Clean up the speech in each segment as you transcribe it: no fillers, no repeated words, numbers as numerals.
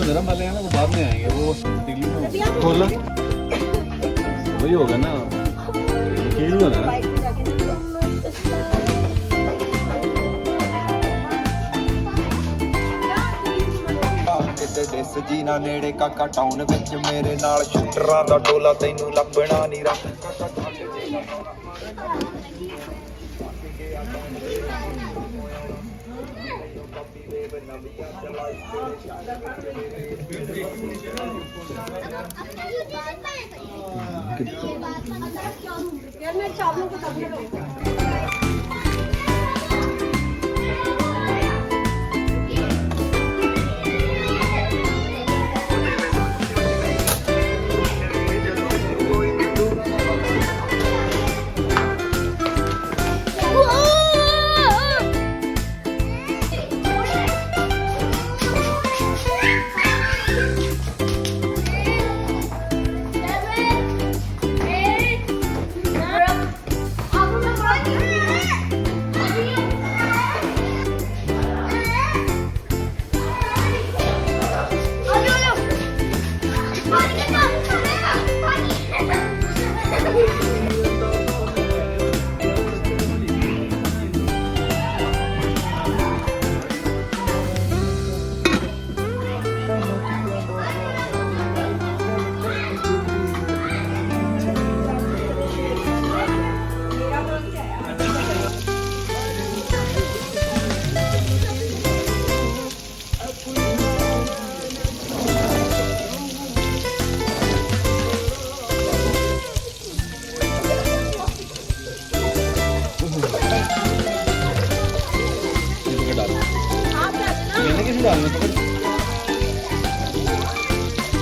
नरम वाले हैं ना वो बाद में आएंगे, वो तिल्ली में खोल वही होगा ना, कीड़ू है ना। डिस जी ना नेड़े काका टाउन विच मेरे नाल शूटरां दा टोला तैनू लभना नहीं रख यार मैं चावलों को तब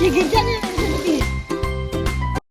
ये गिर जाने